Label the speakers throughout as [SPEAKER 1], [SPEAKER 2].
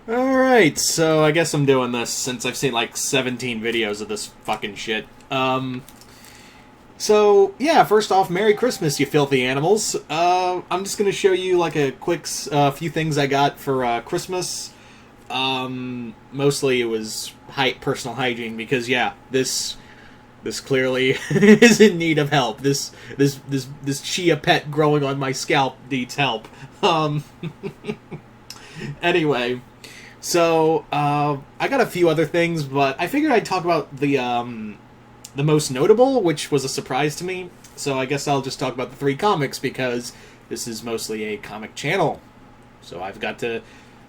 [SPEAKER 1] Alright, so I guess I'm doing this since I've seen like 17 videos of this fucking shit. So, yeah, first off, Merry Christmas, you filthy animals. I'm just gonna show you like a quick few things I got for Christmas. Mostly it was personal hygiene because, yeah, this clearly is in need of help. This chia pet growing on my scalp needs help. Um, anyway. So, I got a few other things, but I figured I'd talk about the most notable, which was a surprise to me. So I guess I'll just talk about the three comics because this is mostly a comic channel. So I've got to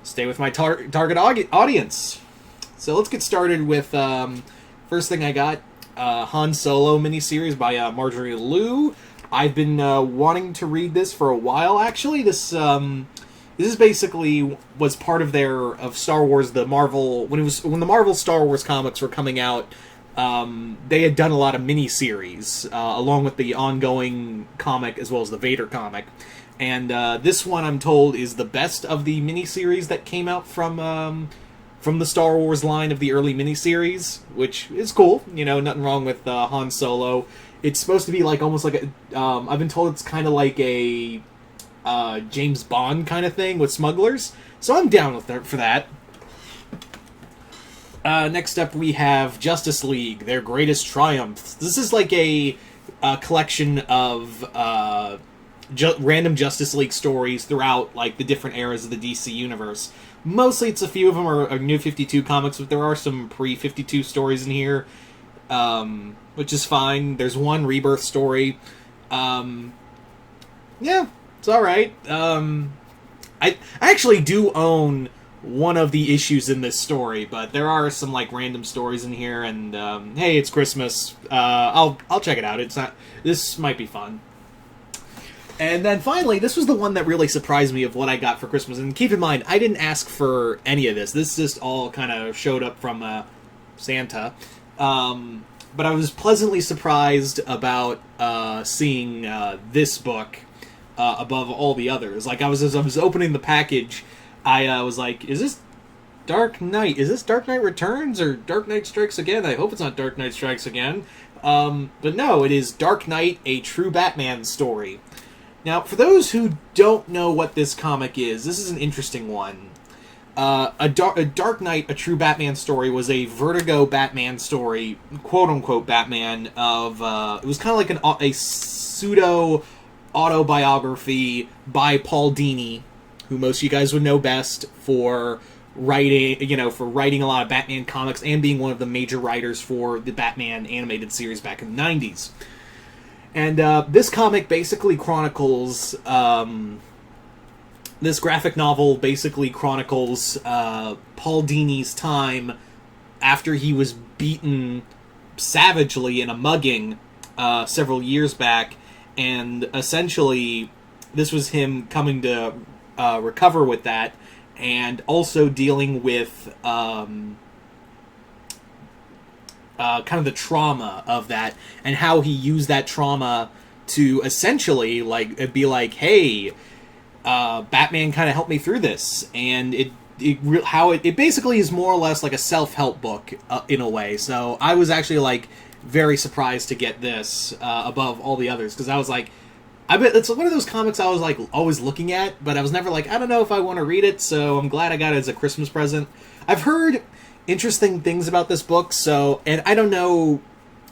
[SPEAKER 1] stay with my target audience. So let's get started with first thing I got, Han Solo miniseries by Marjorie Liu. I've been wanting to read this for a while. Actually, this is basically was part of Star Wars, the Marvel when the Marvel Star Wars comics were coming out. They had done a lot of mini-series, along with the ongoing comic as well as the Vader comic. And this one, I'm told, is the best of the mini-series that came out from the Star Wars line of the early mini-series, which is cool. You know, nothing wrong with Han Solo. It's supposed to be like almost like a... I've been told it's kind of like a James Bond kind of thing with smugglers. So I'm down for that. Next up, we have Justice League, Their Greatest Triumphs. This is like a collection of random Justice League stories throughout like the different eras of the DC universe. Mostly, it's a few of them are New 52 comics, but there are some pre-52 stories in here, which is fine. There's one Rebirth story. Yeah, it's all right. I actually do own one of the issues in this story, but there are some like random stories in here, and hey, it's Christmas. I'll check it out. It's not. This might be fun. And then finally, this was the one that really surprised me of what I got for Christmas. And keep in mind, I didn't ask for any of this. This just all kind of showed up from Santa. But I was pleasantly surprised about seeing this book above all the others. Like as I was opening the package, I was like, is this Dark Knight? Is this Dark Knight Returns or Dark Knight Strikes Again? I hope it's not Dark Knight Strikes Again. But no, it is Dark Knight, a true Batman story. Now, for those who don't know what this comic is, this is an interesting one. A Dark Knight, a true Batman story was a Vertigo Batman story, quote-unquote Batman, of... it was kind of like a pseudo-autobiography by Paul Dini, who most of you guys would know best for writing a lot of Batman comics and being one of the major writers for the Batman animated series back in the 90s. And this comic basically chronicles... this graphic novel basically chronicles Paul Dini's time after he was beaten savagely in a mugging several years back, and essentially this was him coming to recover with that, and also dealing with kind of the trauma of that, and how he used that trauma to essentially be like, hey, Batman kind of helped me through this, and it basically is more or less like a self-help book in a way. So I was actually like very surprised to get this above all the others, because I was like, I bet it's one of those comics I was like always looking at, but I was never like, I don't know if I want to read it. So I'm glad I got it as a Christmas present. I've heard interesting things about this book, and I don't know,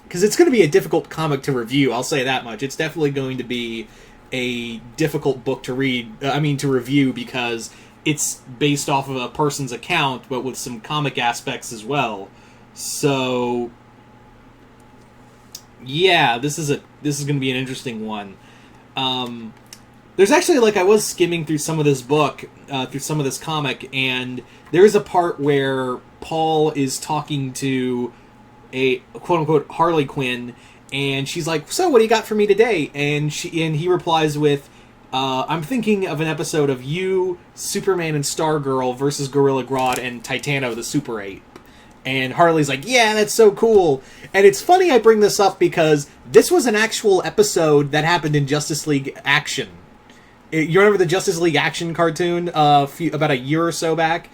[SPEAKER 1] because it's going to be a difficult comic to review. I'll say that much. It's definitely going to be a difficult book to review, because it's based off of a person's account, but with some comic aspects as well. So, yeah, this is going to be an interesting one. There's actually, like, I was skimming through some of this book, through some of this comic, and there's a part where Paul is talking to a quote-unquote Harley Quinn, and she's like, so what do you got for me today? And he replies with, I'm thinking of an episode of you, Superman and Stargirl versus Gorilla Grodd and Titano the Super Ape. And Harley's like, yeah, that's so cool. And it's funny I bring this up because this was an actual episode that happened in Justice League Action. You remember the Justice League Action cartoon about a year or so back?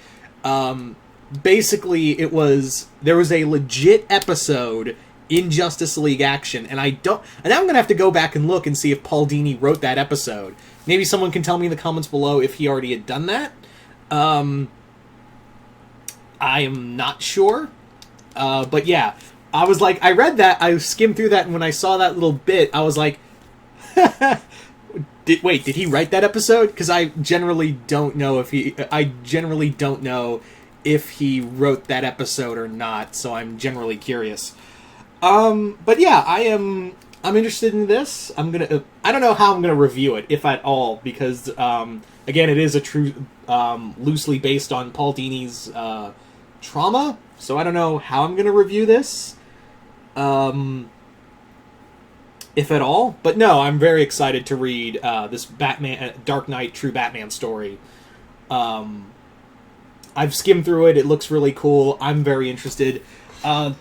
[SPEAKER 1] Basically, there was a legit episode in Justice League Action, and now I'm gonna have to go back and look and see if Paul Dini wrote that episode. Maybe someone can tell me in the comments below if he already had done that. I am not sure. But yeah, I read that, I skimmed through that, and when I saw that little bit, I was like, did he write that episode? Because I generally don't know if he wrote that episode or not, so I'm generally curious. But yeah, I'm interested in this. I don't know how I'm gonna review it, if at all, because, again, it is a true, loosely based on Paul Dini's, trauma, so I don't know how I'm gonna review this, if at all. But no, I'm very excited to read, this Dark Knight True Batman story. I've skimmed through it. It looks really cool. I'm very interested. I'm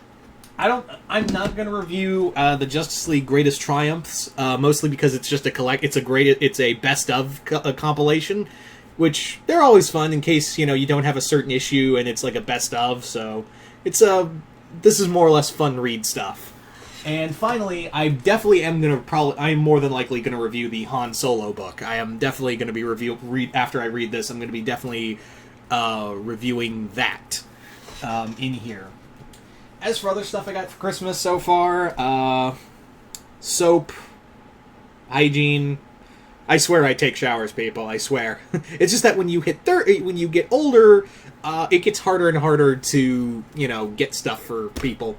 [SPEAKER 1] not going to review the Justice League Greatest Triumphs, mostly because it's just it's a best of compilation, which they're always fun in case, you don't have a certain issue and it's like a best of, so this is more or less fun read stuff. And finally, I'm more than likely going to review the Han Solo book. I am definitely going to after I read this, I'm going to be definitely reviewing that in here. As for other stuff I got for Christmas so far, soap, hygiene. I swear I take showers, people. I swear. It's just that when you hit 30, when you get older, it gets harder and harder to, get stuff for people.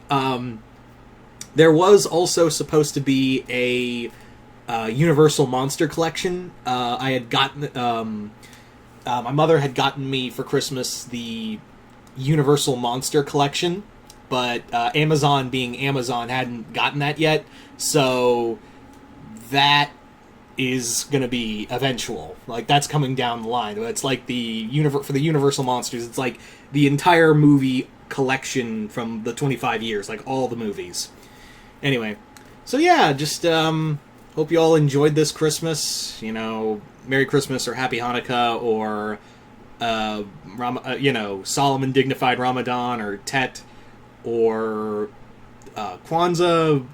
[SPEAKER 1] There was also supposed to be a Universal Monster collection. I had gotten, my mother had gotten me for Christmas the Universal Monster collection, but Amazon being Amazon hadn't gotten that yet, so that is going to be eventual. Like, that's coming down the line. It's like for the Universal Monsters, it's like the entire movie collection from the 25 years, like all the movies. Anyway, so yeah, just hope you all enjoyed this Christmas. Merry Christmas or Happy Hanukkah or Solomon Dignified Ramadan or Tet or Kwanzaa,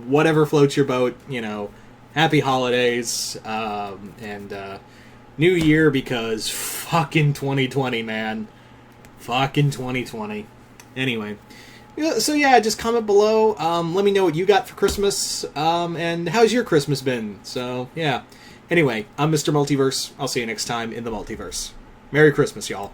[SPEAKER 1] whatever floats your boat. Happy holidays and New Year, because fucking 2020, man. Fucking 2020. Anyway. So yeah, just comment below. Let me know what you got for Christmas, and how's your Christmas been? So yeah. Anyway, I'm Mr. Multiverse. I'll see you next time in the multiverse. Merry Christmas, y'all.